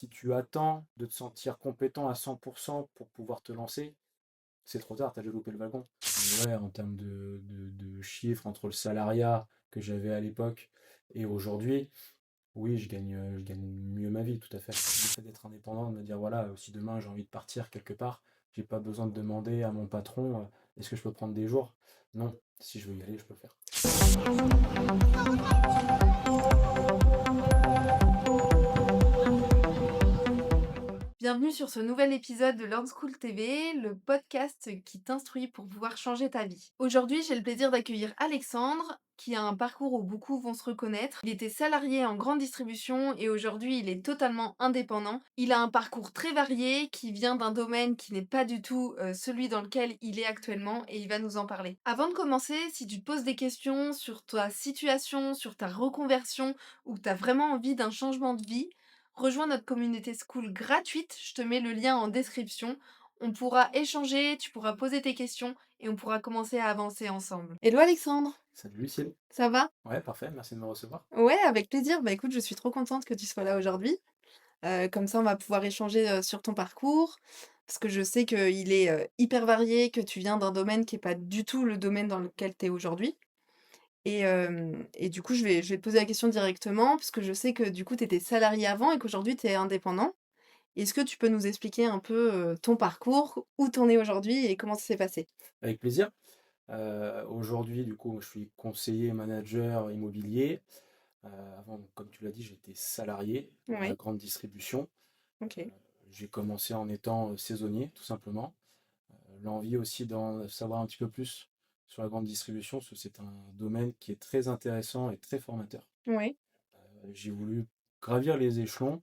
Si tu attends de te sentir compétent à 100% pour pouvoir te lancer, c'est trop tard, tu as déjà loupé le wagon. Mais ouais, en termes de chiffres entre le salariat que j'avais à l'époque et aujourd'hui, oui, je gagne mieux ma vie, tout à fait. Le fait d'être indépendant, de me dire, voilà, si demain j'ai envie de partir quelque part, j'ai pas besoin de demander à mon patron, est-ce que je peux prendre des jours? Non, si je veux y aller, je peux le faire. Bienvenue sur ce nouvel épisode de Learn School TV, le podcast qui t'instruit pour pouvoir changer ta vie. Aujourd'hui, j'ai le plaisir d'accueillir Alexandre, qui a un parcours où beaucoup vont se reconnaître. Il était salarié en grande distribution et aujourd'hui, il est totalement indépendant. Il a un parcours très varié qui vient d'un domaine qui n'est pas du tout celui dans lequel il est actuellement et il va nous en parler. Avant de commencer, si tu te poses des questions sur ta situation, sur ta reconversion ou que tu as vraiment envie d'un changement de vie, rejoins notre communauté school gratuite, je te mets le lien en description. On pourra échanger, tu pourras poser tes questions et on pourra commencer à avancer ensemble. Hello Alexandre, Salut Lucille. ça va? Ouais, parfait, merci de me recevoir. Ouais, avec plaisir. Bah écoute, je suis trop contente que tu sois là aujourd'hui. Comme ça, on va pouvoir échanger sur ton parcours. Parce que je sais qu'il est hyper varié, que tu viens d'un domaine qui n'est pas du tout le domaine dans lequel tu es aujourd'hui. Et du coup, je vais te poser la question directement, parce que je sais que du coup, tu étais salarié avant et qu'aujourd'hui, tu es indépendant. Est-ce que tu peux nous expliquer un peu, ton parcours, où tu en es aujourd'hui et comment ça s'est passé? Avec plaisir. Aujourd'hui, du coup, je suis conseiller manager immobilier. Avant, donc, comme tu l'as dit, j'étais salarié dans la Oui, grande distribution. OK. J'ai commencé en étant saisonnier, tout simplement. L'envie aussi d'en savoir un petit peu plus sur la grande distribution, parce que c'est un domaine qui est très intéressant et très formateur. Oui, J'ai voulu gravir les échelons,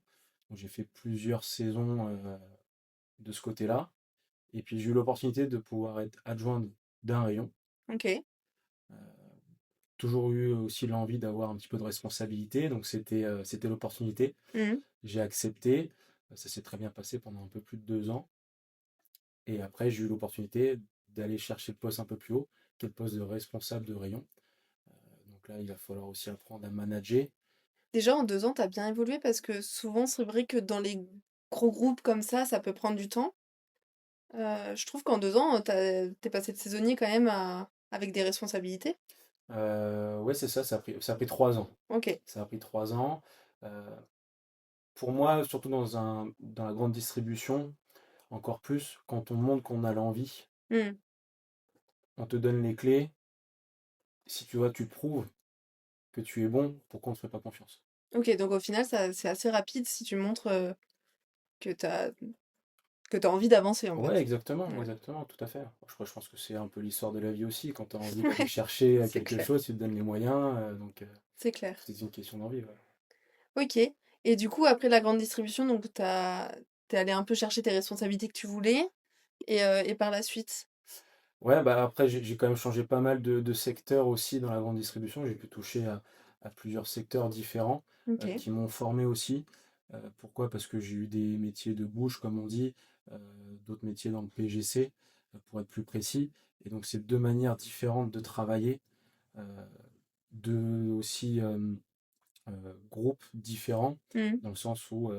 donc j'ai fait plusieurs saisons de ce côté-là. Et puis j'ai eu l'opportunité de pouvoir être adjoint d'un rayon. OK. Euh, Toujours eu aussi l'envie d'avoir un petit peu de responsabilité, donc c'était l'opportunité. Mmh. J'ai accepté, ça s'est très bien passé pendant un peu plus de 2 ans. Et après, j'ai eu l'opportunité d'aller chercher le poste un peu plus haut, qui est le poste de responsable de rayon. Donc là, il va falloir aussi apprendre à manager. Déjà en 2 ans, tu as bien évolué parce que souvent, c'est vrai que dans les gros groupes comme ça peut prendre du temps. Je trouve qu'en 2 ans, tu passé de saisonnier quand même à avec des responsabilités. Ouais, c'est ça, ça a pris 3 ans. OK. Ça a pris 3 ans. Euh, pour moi, surtout dans la grande distribution, encore plus, quand on montre qu'on a l'envie, Mmh. on te donne les clés. Si tu vois, tu prouves que tu es bon, pourquoi on ne te fait pas confiance? OK, donc au final, ça c'est assez rapide si tu montres, que tu as envie d'avancer, en Ouais, fait. exactement, Ouais. exactement, tout à fait. Je pense que c'est un peu l'histoire de la vie aussi. Quand tu as envie d'aller chercher C'est quelque clair, chose, tu te donnes les moyens. c'est clair. C'est une question d'envie. Ouais. OK, et du coup, après la grande distribution, donc t'es allé un peu chercher tes responsabilités que tu voulais et par la suite? Ouais, bah après, j'ai quand même changé pas mal de secteurs aussi dans la grande distribution. J'ai pu toucher à plusieurs secteurs différents OK. qui m'ont formé aussi. Pourquoi? Parce que j'ai eu des métiers de bouche, comme on dit, euh, d'autres métiers dans le PGC, pour être plus précis. Et donc, c'est deux manières différentes de travailler, euh, deux aussi groupes différents, Mmh. dans le sens où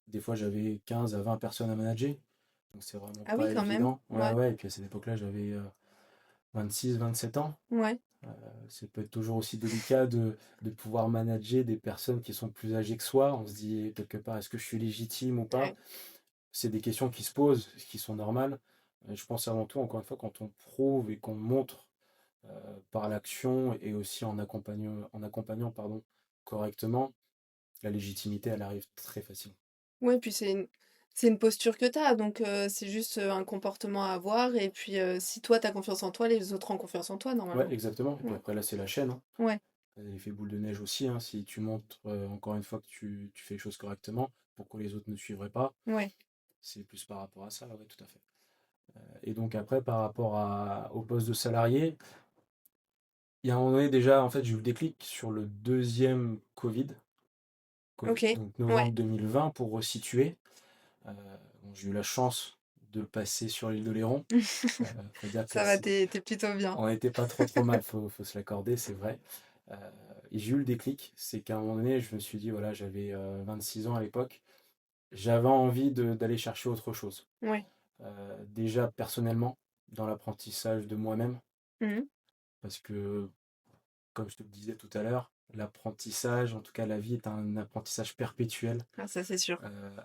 des fois j'avais 15 à 20 personnes à manager. Donc, c'est vraiment Ah oui, pas quand même. évident. Ouais, Ouais, ouais. Et puis à cette époque-là, j'avais 26, 27 ans. ouais, Ça peut être toujours aussi délicat de pouvoir manager des personnes qui sont plus âgées que soi. On se dit quelque part, est-ce que je suis légitime ou pas? ouais. C'est des questions qui se posent, qui sont normales. Je pense avant tout, encore une fois, quand on prouve et qu'on montre par l'action et aussi en accompagnant pardon, correctement, la légitimité, elle arrive très facilement. Ouais, puis c'est une posture que t'as, donc c'est juste, un comportement à avoir et puis, si toi t'as confiance en toi, les autres ont confiance en toi Ouais, normalement. exactement. Et puis Ouais. après, là, c'est la chaîne. Hein. Ouais, L'effet boule de neige aussi. Hein. Si tu montres encore une fois que tu fais les choses correctement, pourquoi les autres ne suivraient pas? ouais. C'est plus par rapport à ça, oui, tout à fait. Et donc après, par rapport au poste de salarié, il y a un moment donné déjà, en fait, j'ai eu le déclic sur le deuxième Covid, OK. donc Ouais. novembre 2020, pour resituer. Euh, bon, j'ai eu la chance de le passer sur l'île de Léron. Faut dire que Ça va, tu plutôt bien. on n'était pas trop mal, faut se l'accorder, c'est vrai. Euh, et j'ai eu le déclic, c'est qu'à un moment donné, je me suis dit, voilà, j'avais 26 ans à l'époque, j'avais envie d'aller chercher autre chose. Ouais. Déjà personnellement, dans l'apprentissage de moi-même, Mmh. parce que, comme je te le disais tout à l'heure, l'apprentissage, en tout cas la vie, est un apprentissage perpétuel. Ah ça, c'est sûr.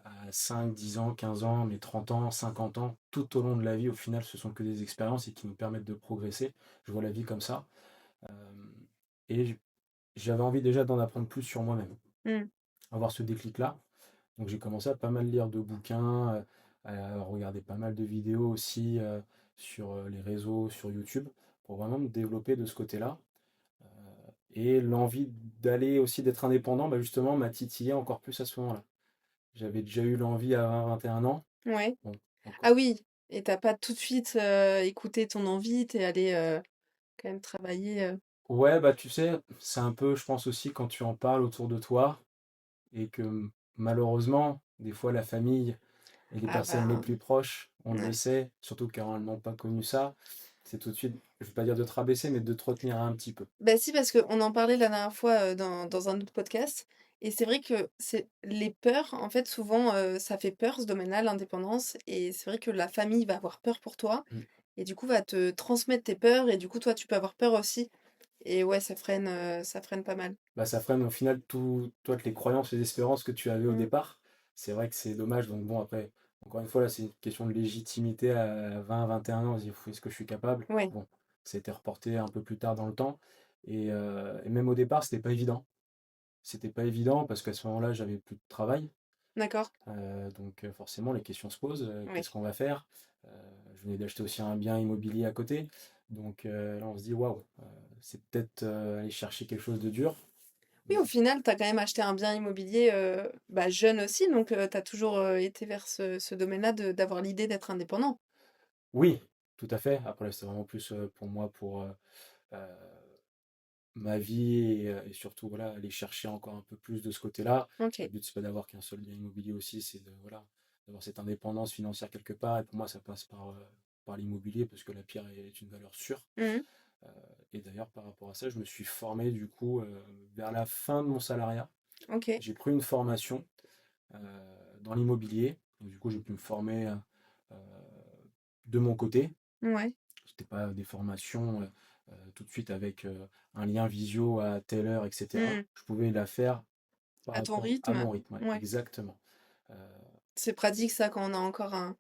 À 5, 10 ans, 15 ans, mais 30 ans, 50 ans, tout au long de la vie, au final, ce sont que des expériences et qui nous permettent de progresser. Je vois la vie comme ça. Euh, et j'avais envie déjà d'en apprendre plus sur moi-même, Mmh. avoir ce déclic-là. Donc j'ai commencé à pas mal lire de bouquins, à regarder pas mal de vidéos aussi sur les réseaux, sur YouTube, pour vraiment me développer de ce côté-là. Euh, et l'envie d'aller aussi d'être indépendant, bah justement, m'a titillé encore plus à ce moment-là. J'avais déjà eu l'envie à 20, 21 ans. Ouais. Bon, encore. Ah oui, et t'as pas tout de suite, écouté ton envie, tu es allé, quand même travailler, Ouais, bah tu sais, c'est un peu, je pense aussi, quand tu en parles autour de toi, et que malheureusement, des fois, la famille et les ah personnes les bah, plus proches, on le ouais. sait, surtout quand elles n'ont pas connu ça, c'est tout de suite, je ne veux pas dire de te rabaisser, mais de te retenir un petit peu. Bah si, parce qu'on en parlait la dernière fois, dans un autre podcast, et c'est vrai que c'est les peurs, en fait, souvent, ça fait peur ce domaine-là, l'indépendance, et c'est vrai que la famille va avoir peur pour toi, Mm. et du coup va te transmettre tes peurs, et du coup toi tu peux avoir peur aussi, et ouais, ça freine pas mal. Bah, ça freine au final toutes les croyances, les espérances que tu avais au Mmh. départ. C'est vrai que c'est dommage. Donc bon, après, encore une fois, là, c'est une question de légitimité à 20, 21 ans. On se dit, est-ce que je suis capable? Ouais, Bon, ça a été reporté un peu plus tard dans le temps. Et même au départ, c'était pas évident. C'était pas évident parce qu'à ce moment-là, j'avais plus de travail. d'accord. Donc forcément, les questions se posent. Qu'est-ce Oui. qu'on va faire? Euh, je venais d'acheter aussi un bien immobilier à côté. Donc là, on se dit, waouh, c'est peut-être aller chercher quelque chose de dur. Oui, au final, tu as quand même acheté un bien immobilier, bah, jeune aussi, donc tu as toujours, été vers ce domaine-là de d'avoir l'idée d'être indépendant? Oui, tout à fait. Après, là, c'est vraiment plus pour moi, pour euh, ma vie et surtout voilà, aller chercher encore un peu plus de ce côté-là. Le OK. but, c'est pas d'avoir qu'un seul bien immobilier aussi, c'est de, voilà, d'avoir cette indépendance financière quelque part. Et pour moi, ça passe par l'immobilier parce que la pierre est une valeur sûre. Mmh. Euh, et d'ailleurs, par rapport à ça, je me suis formé du coup vers la fin de mon salariat. OK. J'ai pris une formation dans l'immobilier. Donc, du coup, j'ai pu me former de mon côté. Ouais. C'était pas des formations tout de suite avec un lien visio à telle heure, etc. Mmh. Je pouvais la faire par À ton rapport à rythme? mon rythme, ouais, Ouais. exactement. Euh, C'est pratique ça quand on a encore un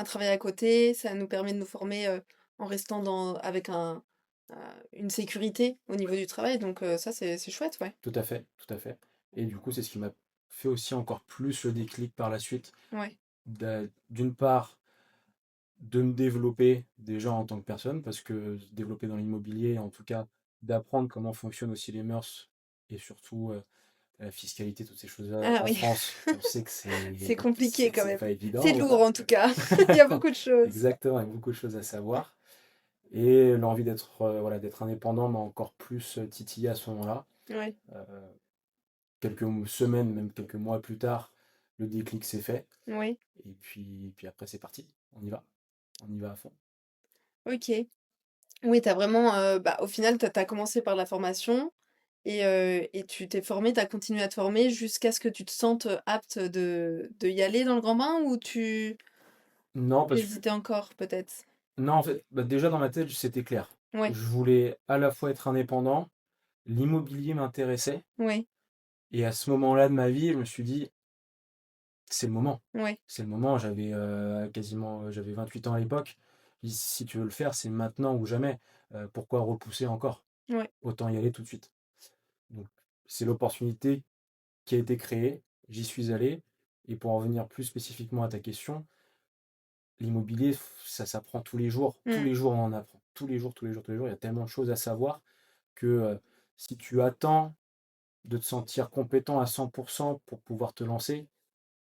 travail à côté, ça nous permet de nous former, en restant avec heu, une sécurité au niveau du travail, donc ça c'est chouette, ouais. Tout à fait, tout à fait. Et du coup, c'est ce qui m'a fait aussi encore plus le déclic par la suite. Ouais. D'une part, de me développer déjà en tant que personne, parce que se développer dans l'immobilier, en tout cas, d'apprendre comment fonctionnent aussi les mœurs et surtout la fiscalité, toutes ces choses-là. Ah En oui, France, on sait que c'est compliqué quand c'est même. pas C'est évident, lourd voilà. en tout cas, il y a beaucoup de choses. Exactement, il y a beaucoup de choses à savoir. Et l'envie d'être voilà, d'être indépendant m'a encore plus titillé à ce moment-là. Ouais, Euh, Quelques semaines, même quelques mois plus tard, le déclic s'est fait. oui, Et puis après, c'est parti. On y va. On y va à fond. OK. Oui, tu as vraiment, bah, au final, tu as commencé par la formation et tu t'es formé, tu as continué à te former jusqu'à ce que tu te sentes, apte de y aller dans le grand bain, ou Non, tu parce que hésitais encore peut-être? non, en fait, bah, déjà dans ma tête, c'était clair. Ouais, Je voulais à la fois être indépendant, l'immobilier m'intéressait, ouais, et à ce moment-là de ma vie, je me suis dit, c'est le moment. ouais, C'est le moment. J'avais quasiment, j'avais 28 ans à l'époque. Je dis, si tu veux le faire, c'est maintenant ou jamais. Pourquoi repousser encore? ouais, Autant y aller tout de suite. Donc, c'est l'opportunité qui a été créée. J'y suis allé. Et pour en venir plus spécifiquement à ta question, l'immobilier, ça s'apprend tous les jours. Tous mmh, les jours, on en apprend. Tous les jours, tous les jours, tous les jours. Il y a tellement de choses à savoir que si tu attends de te sentir compétent à 100% pour pouvoir te lancer,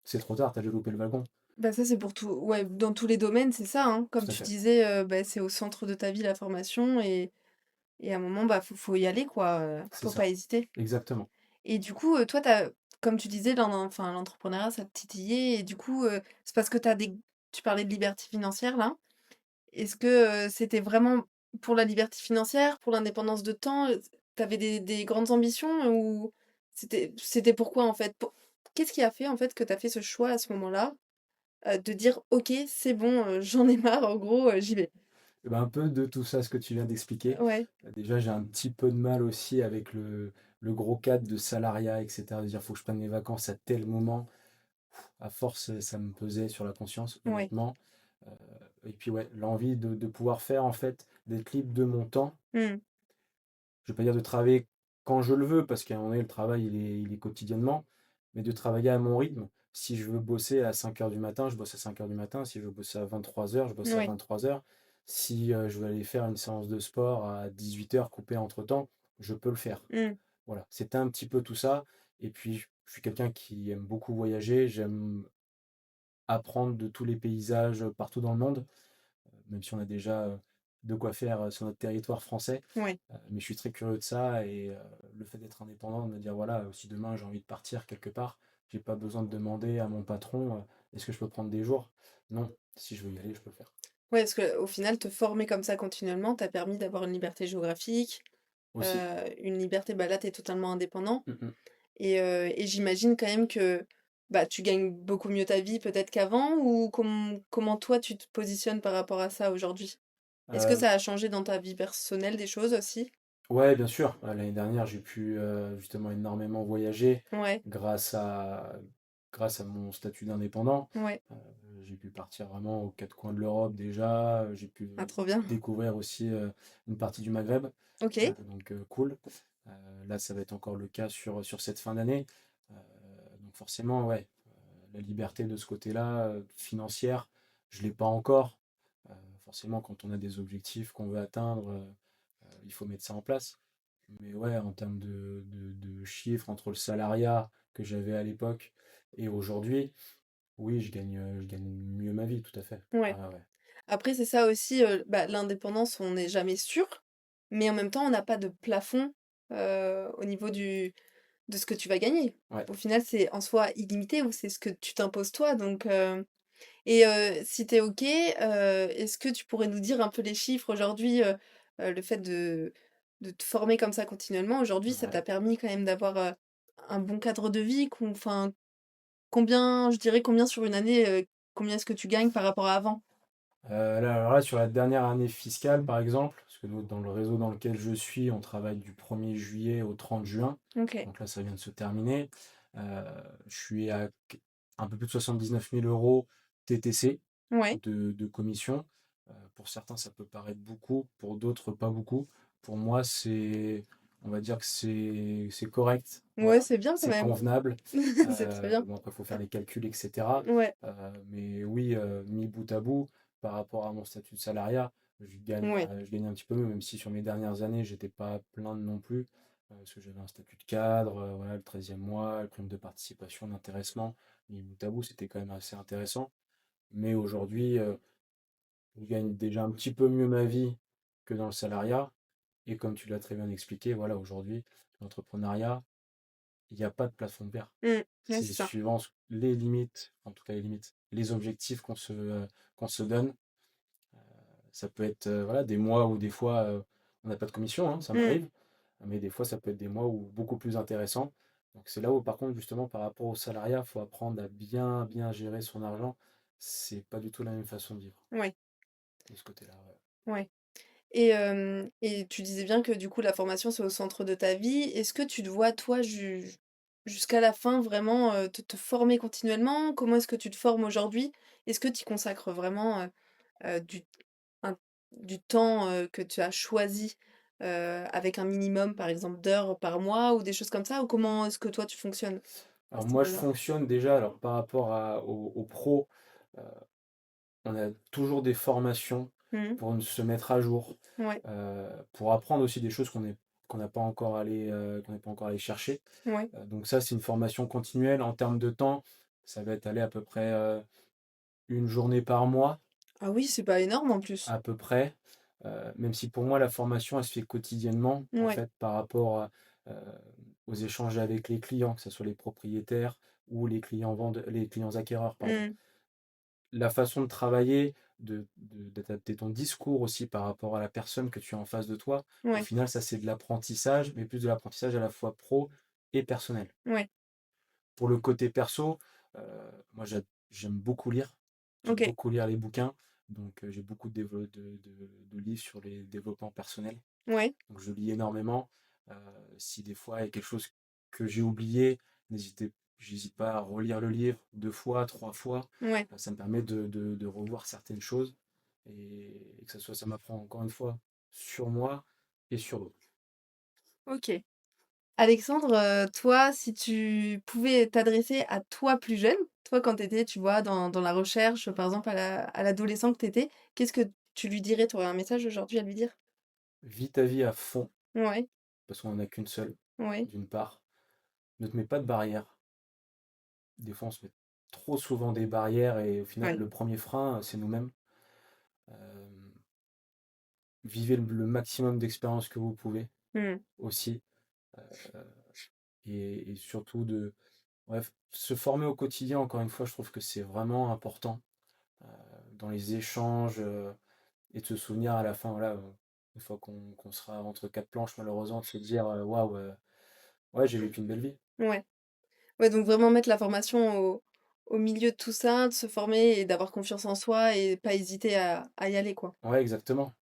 c'est trop tard, tu as déjà loupé le wagon. bah, ça, c'est pour tout, ouais, dans tous les domaines, c'est ça, hein. Comme Tout à tu fait. disais, bah, c'est au centre de ta vie, la formation, et à un moment, bah, faut y aller quoi, C'est faut ça. pas hésiter. Exactement. Et du coup, toi, comme tu disais, enfin, l'entrepreneuriat, ça te titillait, et du coup, c'est parce que tu parlais de liberté financière là. Est-ce que, c'était vraiment pour la liberté financière, pour l'indépendance de temps? Tu avais des grandes ambitions, ou c'était pourquoi en fait? qu'est-ce qui a fait, en fait, que tu as fait ce choix à ce moment-là, de dire: «OK, c'est bon, j'en ai marre, en gros, j'y vais»? Et ben, un peu de tout ça, ce que tu viens d'expliquer. Ouais, Déjà, j'ai un petit peu de mal aussi avec le gros cadre de salariat, et cetera. De dire: «Faut que je prenne mes vacances à tel moment». À force, ça me pesait sur la conscience, ouais. honnêtement. Heu et puis ouais, l'envie de pouvoir faire, en fait, d'être libre de mon temps. Mmh. Je vais pas dire de travailler quand je le veux, parce qu'à un moment donné, le travail, il est quotidiennement, mais de travailler à mon rythme. Si je veux bosser à 5 heures du matin, je bosse à 5 heures du matin. Si je veux bosser à 23 heures, je bosse à Ouais. 23 heures. Si, je veux aller faire une séance de sport à 18 heures coupée entre-temps, je peux le faire. Mmh. Voilà, c'était un petit peu tout ça. Et puis, je suis quelqu'un qui aime beaucoup voyager. J'aime apprendre de tous les paysages, partout dans le monde, même si on a déjà, de quoi faire, sur notre territoire français. Ouais. Mais je suis très curieux de ça et le fait d'être indépendant, de me dire: «Voilà, si demain j'ai envie de partir quelque part, j'ai pas besoin de demander à mon patron, est-ce que je peux prendre des jours?» Non, si je veux y aller, je peux le faire. Ouais, parce qu'au final, te former comme ça continuellement t'a permis d'avoir une liberté géographique, Aussi. une liberté, bah, là, tu totalement indépendant Mmh mh. et j'imagine quand même que, bah, tu gagnes beaucoup mieux ta vie peut-être qu'avant ou comment toi tu te positionnes par rapport à ça aujourd'hui? Est-ce que ça a changé dans ta vie personnelle des choses aussi? Ouais, bien sûr. L'année dernière, j'ai pu, justement énormément voyager Ouais, grâce à grâce à mon statut d'indépendant. ouais. Heu, j'ai pu partir vraiment aux 4 coins de l'Europe déjà, j'ai pu Ah trop bien. découvrir aussi, une partie du Maghreb, OK. donc cool. Heu, là, ça va être encore le cas sur cette fin d'année. Heu, donc forcément, ouais, la liberté de ce côté-là, financière, je l'ai pas encore. Heu, forcément, quand on a des objectifs qu'on veut atteindre, il faut mettre ça en place. Mais ouais, en termes de chiffres entre le salariat que j'avais à l'époque et aujourd'hui, oui, je gagne mieux ma vie, tout à fait. Ouais. Ah ouais. Après c'est ça aussi, bah, l'indépendance, on n'est jamais sûr, mais en même temps, on n'a pas de plafond, au niveau de ce que tu vas gagner. Ouais. Au final, c'est en soi illimité ou c'est ce que tu t'imposes toi donc et si tu es OK, est-ce que tu pourrais nous dire un peu les chiffres aujourd'hui, le fait de te former comme ça continuellement, aujourd'hui, ça Ouais. t'a permis quand même d'avoir, un bon cadre de vie? Enfin, combien je dirais combien sur une année, combien est-ce que tu gagnes par rapport à avant? Là, alors là, sur la dernière année fiscale, par exemple, parce que nous, dans le réseau dans lequel je suis, on travaille du 1er juillet au 30 juin. OK. Donc là, ça vient de se terminer. Heu, je suis à un peu plus de 79 000 € TTC Ouais. de commission. Pour certains, ça peut paraître beaucoup, pour d'autres, pas beaucoup. Pour moi, on va dire que c'est correct. Ouais, Voilà, c'est bien quand c'est même. convenable. C'est très bien. Bon, après, il faut faire les calculs, et cetera. Ouais, Mais oui, mis bout à bout, par rapport à mon statut de salariat, ouais. je gagne un petit peu mieux, même si sur mes dernières années, j'étais pas à plaindre non plus, parce que j'avais un statut de cadre, voilà, le 13e mois, le prime de participation, d'intéressement. Mis bout à bout, c'était quand même assez intéressant. Mais aujourd'hui, je gagne déjà un petit peu mieux ma vie que dans le salariat. Et comme tu l'as très bien expliqué, voilà, aujourd'hui, l'entrepreneuriat, il n'y a pas de plafond de verre. Mmh. Ouais, C'est c'est ça. suivant les limites, en tout cas les limites, les objectifs qu'on se donne. Ça peut être, voilà, des mois où des fois, on n'a pas de commission, hein, ça Mmh. m'arrive, mais des fois, ça peut être des mois où beaucoup plus intéressants. Donc c'est là où, par contre, justement, par rapport au salariat, il faut apprendre à bien, bien gérer son argent. C'est pas du tout la même façon de vivre Ouais, de ce côté-là. Ouais. ouais. Et tu disais bien que du coup la formation c'est au centre de ta vie. Est-ce que tu te vois toi jusqu'à la fin vraiment, te former continuellement? Comment est-ce que tu te formes aujourd'hui? Est-ce que tu y consacres vraiment, du un du temps, que tu as choisi, avec un minimum par exemple d'heures par mois ou des choses comme ça? Ou comment est-ce que toi tu fonctionnes à Alors ce moi, je niveau-là? fonctionne déjà, alors par rapport aux pros, euh, on a toujours des formations Mmh. pour se mettre à jour, Ouais, pour apprendre aussi des choses qu'on n'est pas encore allé chercher. ouais. Donc ça, c'est une formation continuelle. En termes de temps, ça va être aller à peu près, une journée par mois, Ah oui, c'est pas énorme en plus. à peu près. Même si pour moi, la formation, elle se fait quotidiennement, en Ouais. fait, par rapport euh, aux échanges avec les clients, que ce soit les propriétaires ou les clients acquéreurs, pardon. Mmh. La façon de travailler, d'adapter ton discours aussi par rapport à la personne que tu as en face de toi. Au Ouais, final, ça, c'est de l'apprentissage, mais plus de l'apprentissage à la fois pro et personnel. ouais. Pour le côté perso, moi j'aime beaucoup lire. J'aime OK. beaucoup lire les bouquins, donc j'ai beaucoup de livres sur les développements personnels. Ouais, Donc je lis énormément. Heu, Si des fois il y a quelque chose que j'ai oublié, j'hésite pas à relire le livre 2 fois, 3 fois. ouais, Ça me permet de revoir certaines choses et que ça m'apprend encore une fois sur moi et sur d'autres. OK. Alexandre, toi, si tu pouvais t'adresser à toi plus jeune, toi quand tu étais, tu vois, dans la recherche, par exemple à l'adolescent que tu étais, qu'est-ce que tu lui dirais? Tu aurais un message aujourd'hui à lui dire? Vis ta vie à fond, Ouais, parce qu'on en a qu'une seule, ouais, d'une part. Ne te mets pas de barrières. Des fois, on se met trop souvent des barrières et au final, ouais. le premier frein, c'est nous-mêmes. Euh, Vivez le maximum d'expériences que vous pouvez Mmh. aussi. euh, et surtout bref, se former au quotidien, encore une fois, je trouve que c'est vraiment important dans les échanges et de se souvenir à la fin, voilà, une fois qu'on sera entre quatre planches, malheureusement, de se dire waouh, ouais, j'ai vécu une belle vie. Ouais. Ouais, donc vraiment mettre la formation au milieu de tout ça, de se former et d'avoir confiance en soi et pas hésiter à y aller, quoi. Ouais, exactement,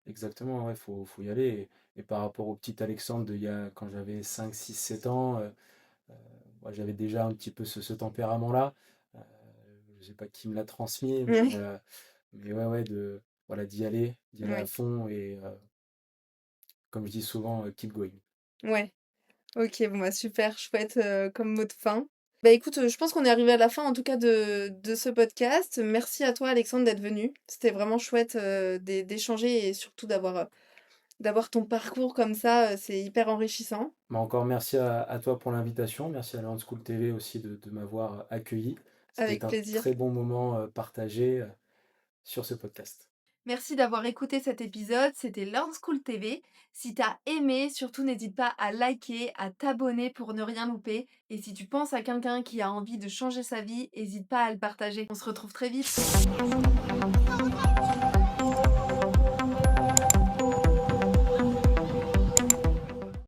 ouais, faut y aller. Et par rapport au petit Alexandre quand j'avais 5 6 7 ans, euh, moi, j'avais déjà un petit peu ce tempérament-là. Euh, je sais pas qui me l'a transmis, Ouais, mais ouais, voilà, d'y aller à ouais, fond et comme je dis souvent, keep going. ouais. OK, bon, bah, super chouette, comme mot de fin. Bah, écoute, je pense qu'on est arrivé à la fin, en tout cas, de ce podcast. Merci à toi, Alexandre, d'être venu. C'était vraiment chouette, d'échanger et surtout d'avoir ton parcours comme ça, c'est hyper enrichissant. Mais encore merci à toi pour l'invitation, merci à Learn School TV aussi de m'avoir accueilli. C'était Avec un plaisir. très bon moment partagé sur ce podcast. Merci d'avoir écouté cet épisode, c'était Learn School TV. Si t'as aimé, surtout n'hésite pas à liker, à t'abonner pour ne rien louper. Et si tu penses à quelqu'un qui a envie de changer sa vie, n'hésite pas à le partager. On se retrouve très vite.